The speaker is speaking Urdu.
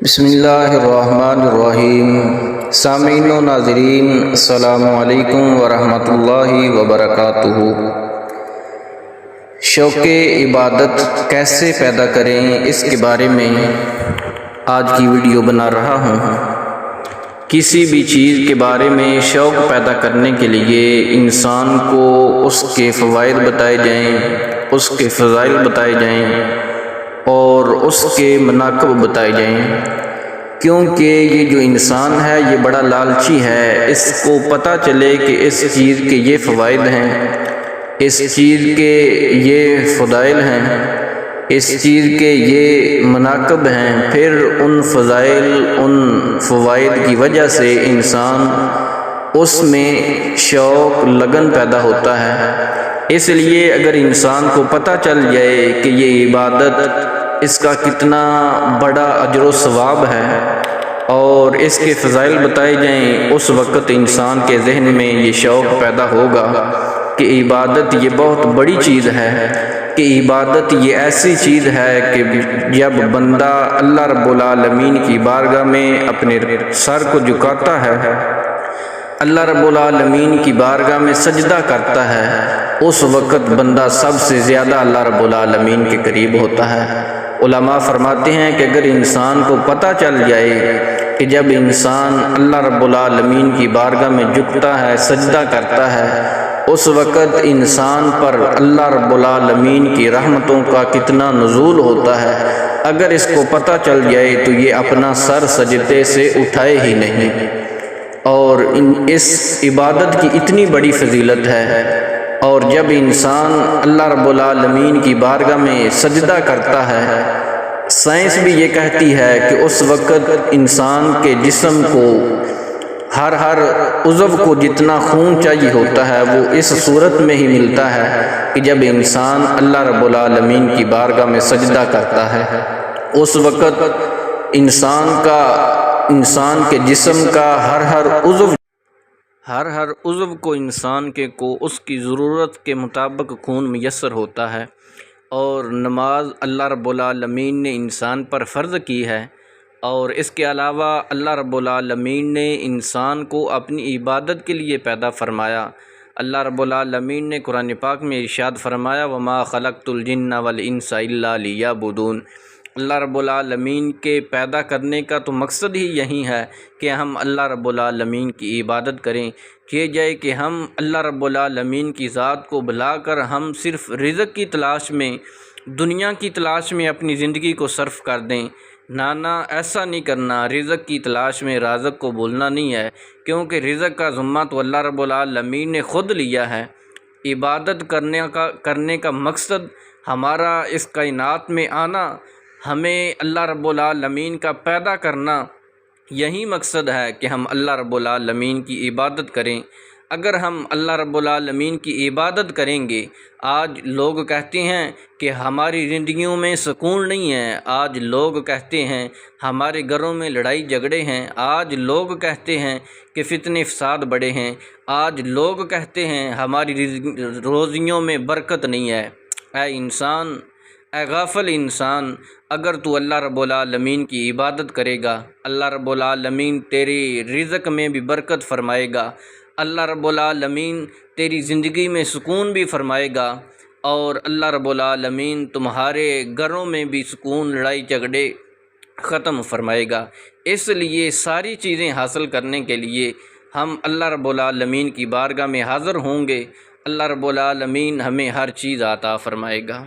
بسم اللہ الرحمن الرحیم۔ سامعین و ناظرین، السلام علیکم ورحمۃ اللہ وبرکاتہ۔ شوق عبادت کیسے پیدا کریں، اس کے بارے میں آج کی ویڈیو بنا رہا ہوں۔ کسی بھی چیز کے بارے میں شوق پیدا کرنے کے لیے انسان کو اس کے فوائد بتائے جائیں، اس کے فضائل بتائے جائیں اور اس کے مناقب بتائے جائیں، کیونکہ یہ جو انسان ہے یہ بڑا لالچی ہے۔ اس کو پتہ چلے کہ اس چیز کے یہ فوائد ہیں، اس چیز کے یہ فضائل ہیں، اس چیز کے یہ مناقب ہیں، پھر ان فضائل ان فوائد کی وجہ سے انسان اس میں شوق لگن پیدا ہوتا ہے۔ اس لیے اگر انسان کو پتہ چل جائے کہ یہ عبادت اس کا کتنا بڑا اجر و ثواب ہے اور اس کے فضائل بتائے جائیں، اس وقت انسان کے ذہن میں یہ شوق پیدا ہوگا کہ عبادت یہ بہت بڑی چیز ہے، کہ عبادت یہ ایسی چیز ہے کہ جب بندہ اللہ رب العالمین کی بارگاہ میں اپنے سر کو جھکاتا ہے، اللہ رب العالمین کی بارگاہ میں سجدہ کرتا ہے، اس وقت بندہ سب سے زیادہ اللہ رب العالمین کے قریب ہوتا ہے۔ علماء فرماتے ہیں کہ اگر انسان کو پتہ چل جائے کہ جب انسان اللہ رب العالمین کی بارگاہ میں جھکتا ہے، سجدہ کرتا ہے، اس وقت انسان پر اللہ رب العالمین کی رحمتوں کا کتنا نزول ہوتا ہے، اگر اس کو پتہ چل جائے تو یہ اپنا سر سجدے سے اٹھائے ہی نہیں۔ اور اس عبادت کی اتنی بڑی فضیلت ہے، اور جب انسان اللہ رب العالمین کی بارگاہ میں سجدہ کرتا ہے، سائنس بھی یہ کہتی ہے کہ اس وقت انسان کے جسم کو ہر عضو کو جتنا خون چاہیے ہوتا ہے وہ اس صورت میں ہی ملتا ہے کہ جب انسان اللہ رب العالمین کی بارگاہ میں سجدہ کرتا ہے، اس وقت انسان کے جسم کا ہر عضو کو انسان کے کو اس کی ضرورت کے مطابق خون میسر ہوتا ہے۔ اور نماز اللہ رب العالمین نے انسان پر فرض کی ہے، اور اس کے علاوہ اللہ رب العالمین نے انسان کو اپنی عبادت کے لیے پیدا فرمایا۔ اللہ رب العالمین نے قرآن پاک میں ارشاد فرمایا، وَمَا خَلَقْتُ الْجِنَّ وَالْإِنسَ إِلَّا لِيَعْبُدُونِ۔ اللہ رب العالمین کے پیدا کرنے کا تو مقصد ہی یہی ہے کہ ہم اللہ رب العالمین کی عبادت کریں، کہ جائے کہ ہم اللہ رب العالمین کی ذات کو بھلا کر ہم صرف رزق کی تلاش میں، دنیا کی تلاش میں اپنی زندگی کو صرف کر دیں۔ نانا ایسا نہیں کرنا، رزق کی تلاش میں رازق کو بھولنا نہیں ہے، کیونکہ رزق کا ذمہ تو اللہ رب العالمین نے خود لیا ہے۔ عبادت کرنے کا مقصد ہمارا اس کائنات میں آنا، ہمیں اللہ رب العالمین کا پیدا کرنا، یہی مقصد ہے کہ ہم اللہ رب العالمین کی عبادت کریں۔ اگر ہم اللہ رب العالمین کی عبادت کریں گے، آج لوگ کہتے ہیں کہ ہماری زندگیوں میں سکون نہیں ہے، آج لوگ کہتے ہیں ہمارے گھروں میں لڑائی جھگڑے ہیں، آج لوگ کہتے ہیں کہ فتنے فساد بڑے ہیں، آج لوگ کہتے ہیں ہماری روزیوں میں برکت نہیں ہے۔ اے انسان، اے غافل انسان، اگر تو اللہ رب العالمین کی عبادت کرے گا، اللہ رب العالمین تیری رزق میں بھی برکت فرمائے گا، اللہ رب العالمین تیری زندگی میں سکون بھی فرمائے گا، اور اللہ رب العالمین تمہارے گھروں میں بھی سکون، لڑائی جھگڑے ختم فرمائے گا۔ اس لیے ساری چیزیں حاصل کرنے کے لیے ہم اللہ رب العالمین کی بارگاہ میں حاضر ہوں گے، اللہ رب العالمین ہمیں ہر چیز عطا فرمائے گا۔